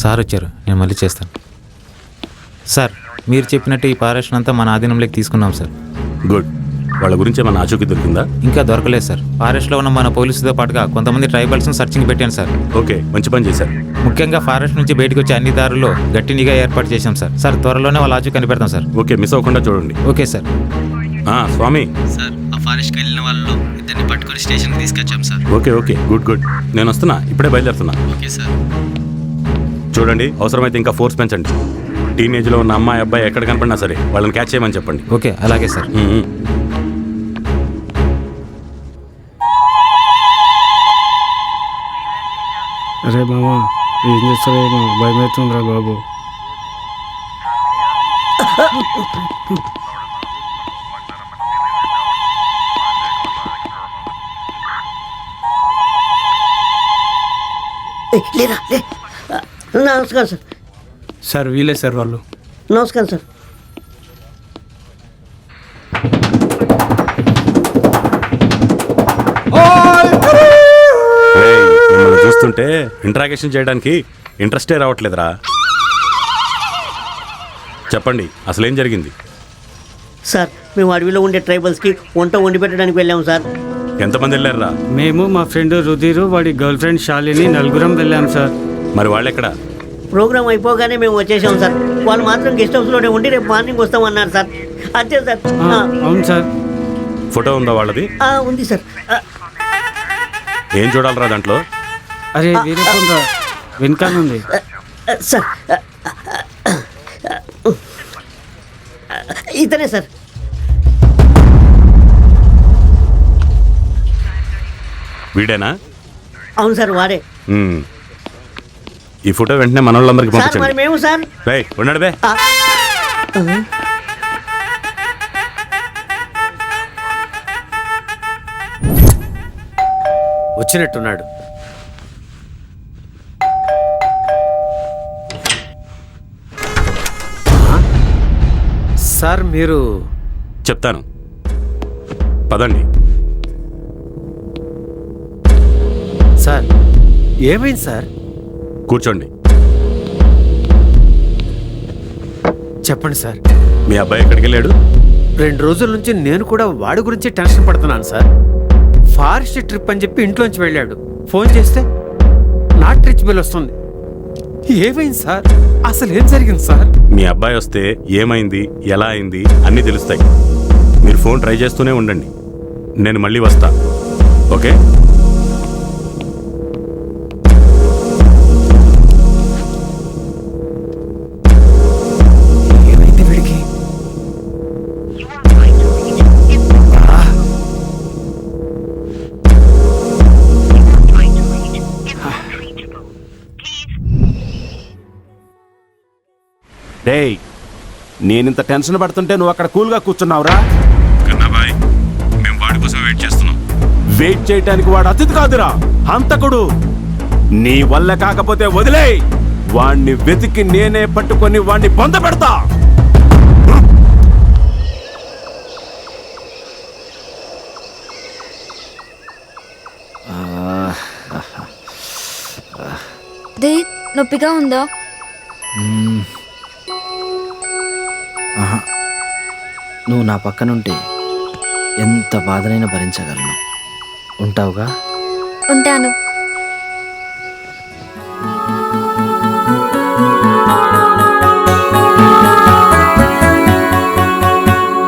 Sir వచ్చారు, నేను మళ్ళీ చేస్తాను. సార్ మీరు చెప్పినట్టు ఈ ఫారెస్ట్ అంతా మన ఆధీనంలోకి తీసుకున్నాం సార్. గుడ్. వాళ్ళ గురించి ఏమన్నా ఆచూకీ దొరికిందా? ఇంకా దొరకలేదు సార్. ఫారెస్ట్లో ఉన్న మన పోలీసుతో పాటుగా కొంతమంది ట్రైబల్స్ని సర్చింగ్ పెట్టాను సార్. ఓకే, మంచి పని చేశారు. ముఖ్యంగా ఫారెస్ట్ నుంచి బయటకు వచ్చే అన్ని దారుల్లో గట్టి నిఘా ఏర్పాటు చేశాం సార్. సార్ త్వరలోనే వాళ్ళ ఆచూకీ కనిపెడతాం సార్. ఓకే, మిస్ అవ్వకుండా చూడండి. Okay sir. స్వామి సార్, ఆ ఫారెస్ట్కి వెళ్ళిన వాళ్ళు ఇద్దరిని పట్టుకొని స్టేషన్కి తీసుకొచ్చాం sir. Okay okay, good good. నేను వస్తున్నా, ఇప్పుడే బయలుదేరుతున్నా. Okay sir. చూడండి, అవసరమైతే ఇంకా ఫోర్స్ పెంచండి. టీనేజ్లో ఉన్న అమ్మాయి అబ్బాయి ఎక్కడ కనపడినా సరే వాళ్ళని క్యాచ్ చేయమని చెప్పండి. ఓకే, అలాగే సార్. అరే మామా, ఏం చేస్తారేమో భయం అవుతుందిరా బాబు. లేరా లే. నమస్కారం సార్. సార్ వీలే సార్ వాళ్ళు. నమస్కారం సార్. మిమ్మల్ని చూస్తుంటే ఇంట్రాగేషన్ చేయడానికి ఇంట్రెస్టే రావట్లేదురా. చెప్పండి, అసలు ఏం జరిగింది? సార్, మేము అడవిలో ఉండే ట్రైబల్స్కి వంట వండి పెట్టడానికి వెళ్ళాము సార్. ఎంతమంది వెళ్ళారా? మేము, మా ఫ్రెండ్ రుధిరు, వాడి గర్ల్ ఫ్రెండ్ శాలిని నలుగురం వెళ్ళాం సార్. మరి వాళ్ళు ఎక్కడ? ప్రోగ్రామ్ అయిపోగానే మేము వచ్చేసాం సార్. వాళ్ళు మాత్రం గెస్ట్ హౌస్లోనే ఉండి రేపు మార్నింగ్ వస్తామన్నారు సార్. అంతే సార్. అవును సార్. ఫోటో ఉందా వాళ్ళది? ఉంది సార్. ఏం చూడాలరా దాంట్లో? అరే వీరప్ప వెనకాలంది సార్. ఇతనే సార్. వీడేనా? అవును సార్, వాడే. ఈ ఫోటో వెంటనే మన వాళ్ళందరికి సార్ మరి పంపించండి. మేము సార్. ఉన్నాడు బే. వచ్చినట్టున్నాడు. సార్ మీరు చెప్తాను, పదండి. సార్ ఏమైంది సార్? కూర్చోండి. చెప్పండి సార్. మీ అబ్బాయి ఎక్కడికి వెళ్ళాడు? 2 రోజుల నుంచి నేను కూడా వాడి గురించి టెన్షన్ పడుతున్నాను సార్. ఫారెస్ట్ ట్రిప్ అని చెప్పి ఇంట్లోంచి వెళ్ళాడు. ఫోన్ చేస్తే నాట్ రీచ్ బిల్ వస్తుంది. ఏమైంది సార్? అసలు ఏం జరిగింది సార్? మీ అబ్బాయి వస్తే ఏమైంది, ఎలా అయింది అన్నీ తెలుస్తాయి. మీరు ఫోన్ ట్రై చేస్తూనే ఉండండి. నేను మళ్ళీ వస్తా. ఓకే? ఏమైంది వీడికి? రేయ్, నేనింత టెన్షన్ పడుతుంటే నువ్వు అక్కడ కూల్గా కూర్చున్నావురా? కన్నాబాయ్, మేము వాడి కోసం వెయిట్ చేస్తున్నాం. వెయిట్ చేయడానికి వాడు అతిథి కాదురా, హంతకుడు. నీ వల్ల కాకపోతే వదిలేయ్. వాణ్ణి వెతికి నేనే పట్టుకొని వాణ్ణి పొంద పెడతా. నొప్పిగా ఉందా? నువ్వు నా పక్కనుంటే ఎంత బాధనైనా భరించగలను. ఉంటావుగా? ఉంటాను.